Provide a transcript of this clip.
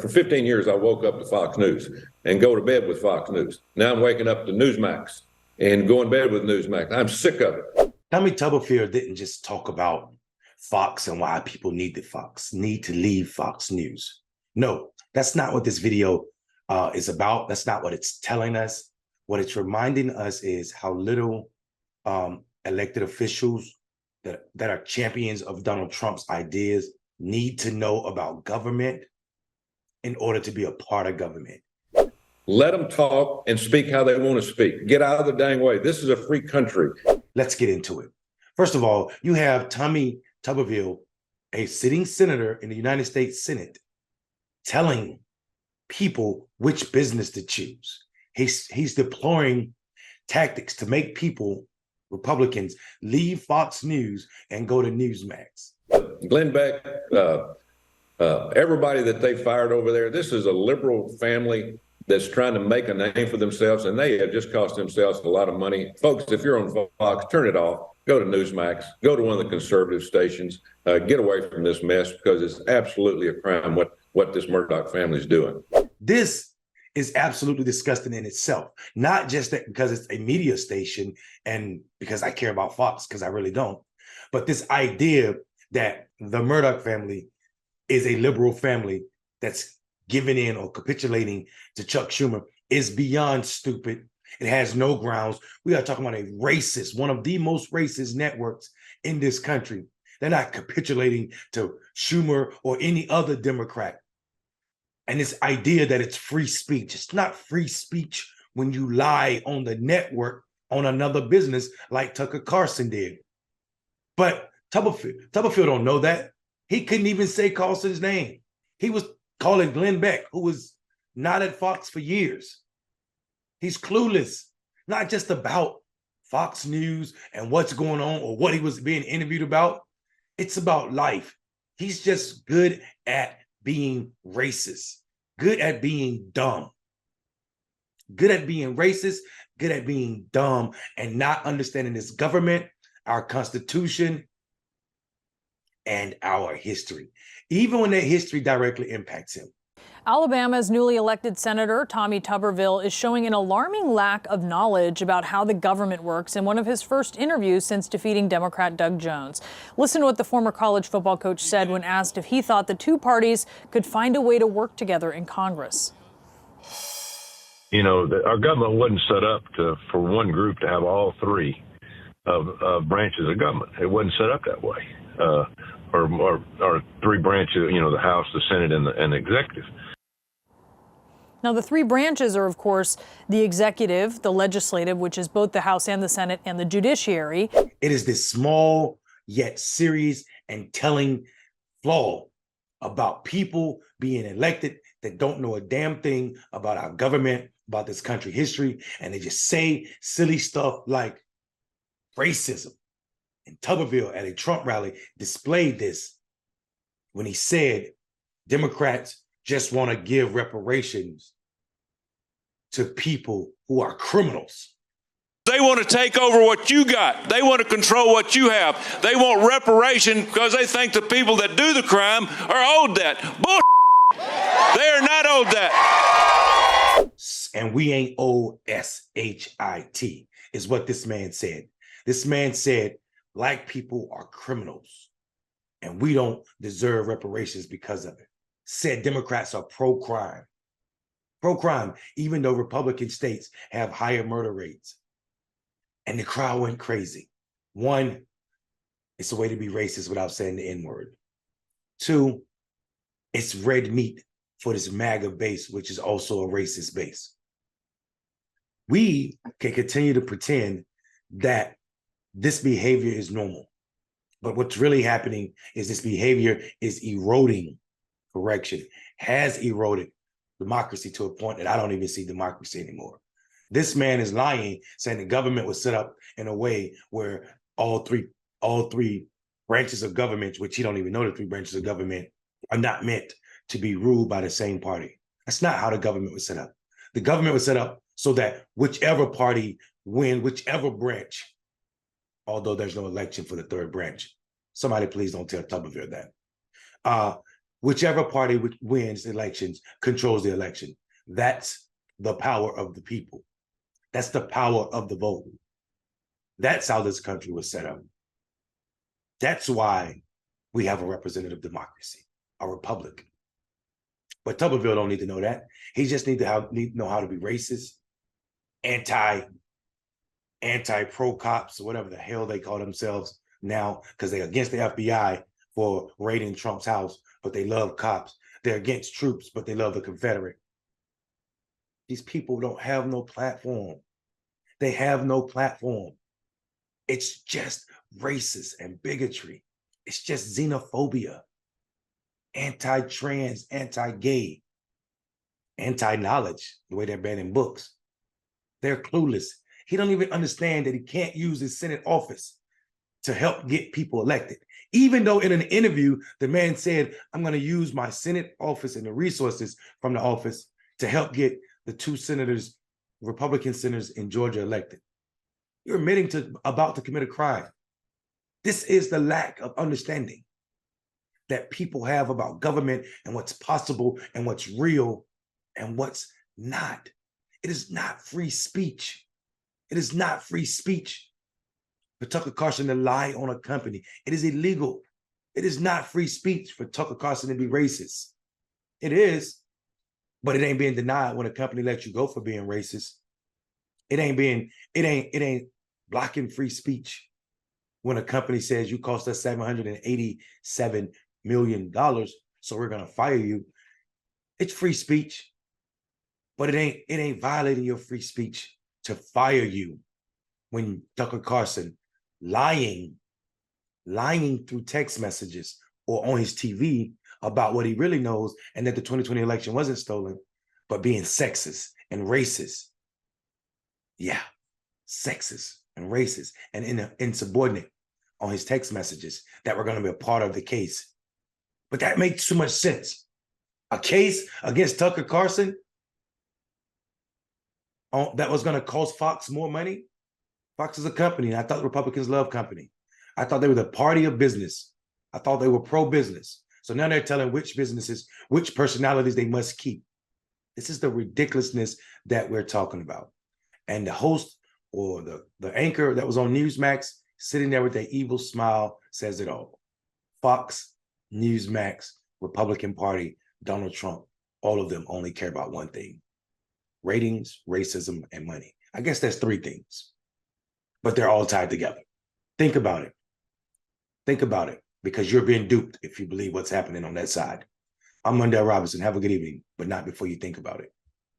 for 15 years, I woke up to Fox News and go to bed with Fox News. Now I'm waking up to Newsmax and going to bed with Newsmax. I'm sick of it. Tommy Tuberville didn't just talk about Fox and why people need to leave Fox News. No, that's not what this video is about. That's not what it's telling us. What it's reminding us is how little elected officials that are champions of Donald Trump's ideas need to know about government in order to be a part of government. Let them talk and speak how they want to speak. Get out of the dang way. This is a free country. Let's get into it. First of all, you have Tommy Tuberville, a sitting senator in the United States Senate, telling people which business to choose. He's deploying tactics to make people, Republicans, leave Fox News and go to Newsmax. Glenn Beck, everybody that they fired over there, this is a liberal family that's trying to make a name for themselves, and they have just cost themselves a lot of money. Folks, if you're on Fox, turn it off. Go to Newsmax. Go to one of the conservative stations. Get away from this mess, because it's absolutely a crime what this Murdoch family is doing. This is absolutely disgusting in itself. Not just that because it's a media station and because I care about Fox, because I really don't, but this idea that the Murdoch family is a liberal family that's giving in or capitulating to Chuck Schumer is beyond stupid. It has no grounds. We are talking about a racist, one of the most racist networks in this country. They're not capitulating to Schumer or any other Democrat. And this idea that it's free speech, it's not free speech when you lie on the network on another business like Tucker Carlson did. But Tuberville don't know that. He couldn't even say Carlson's name. He was calling Glenn Beck, who was not at Fox for years. He's clueless, not just about Fox News and what's going on or what he was being interviewed about. It's about life. He's just good at being racist, good at being dumb, good at being racist, good at being dumb, and not understanding this government, our Constitution, and our history, even when that history directly impacts him. Alabama's newly elected Senator Tommy Tuberville is showing an alarming lack of knowledge about how the government works in one of his first interviews since defeating Democrat Doug Jones. Listen to what the former college football coach said when asked if he thought the two parties could find a way to work together in Congress. You know, our government wasn't set up for one group to have all three of branches of government. It wasn't set up that way. Or three branches, you know, the House, the Senate, and the executive. Now, the three branches are, of course, the executive, the legislative, which is both the House and the Senate, and the judiciary. It is this small yet serious and telling flaw about people being elected that don't know a damn thing about our government, about this country history, and they just say silly stuff like racism. And Tuberville at a Trump rally displayed this when he said Democrats just want to give reparations to people who are criminals. They want to take over what you got. They want to control what you have. They want reparation because they think the people that do the crime are owed that. Bull. They are not owed that. And we ain't owed S-H-I-T is what this man said. This man said, Black people are criminals and we don't deserve reparations because of it. Said Democrats are pro-crime. Pro-crime, even though Republican states have higher murder rates. And the crowd went crazy. One, it's a way to be racist without saying the N-word. Two, it's red meat for this MAGA base, which is also a racist base. We can continue to pretend that this behavior is normal. But what's really happening is this behavior is eroding correction, has eroded democracy to a point that I don't even see democracy anymore. This man is lying, saying the government was set up in a way where all three branches of government, which he don't even know the three branches of government, are not meant to be ruled by the same party. That's not how the government was set up. The government was set up so that whichever party win, whichever branch, although there's no election for the third branch. Somebody please don't tell Tuberville that. Whichever party wins the elections controls the election. That's the power of the people. That's the power of the vote. That's how this country was set up. That's why we have a representative democracy, a republic. But Tuberville don't need to know that. He just need to know how to be racist, anti-pro cops, or whatever the hell they call themselves now, because they're against the FBI for raiding Trump's house, but they love cops. They're against troops, but they love the Confederate. These people don't have no platform. They have no platform. It's just racist and bigotry. It's just xenophobia, anti-trans, anti-gay, anti-knowledge, the way they're banning books. They're clueless. He don't even understand that he can't use his Senate office to help get people elected. Even though in an interview, the man said, I'm going to use my Senate office and the resources from the office to help get the 2 senators, Republican senators in Georgia elected. You're admitting to about to commit a crime. This is the lack of understanding that people have about government and what's possible and what's real and what's not. It is not free speech. It is not free speech for Tucker Carlson to lie on a company. It is illegal. It is not free speech for Tucker Carlson to be racist. It is, but it ain't being denied when a company lets you go for being racist. It ain't blocking free speech when a company says you cost us $787 million, so we're gonna fire you. It's free speech, but it ain't violating your free speech to fire you when Tucker Carlson lying through text messages or on his TV about what he really knows, and that the 2020 election wasn't stolen, but being sexist and racist. Yeah, sexist and racist and insubordinate on his text messages that were going to be a part of the case. But that makes too much sense. A case against Tucker Carlson that was going to cost Fox more money. Fox is a company, and I thought Republicans love company. I thought they were the party of business. I thought they were pro-business. So now they're telling which businesses, which personalities they must keep. This is the ridiculousness that we're talking about. And the host or the anchor that was on Newsmax, sitting there with that evil smile, says it all. Fox, Newsmax, Republican Party, Donald Trump, all of them only care about one thing: ratings, racism, and money. I guess that's 3 things, but they're all tied together. Think about it. Think about it, because you're being duped if you believe what's happening on that side. I'm Mondale Robinson. Have a good evening, but not before you think about it.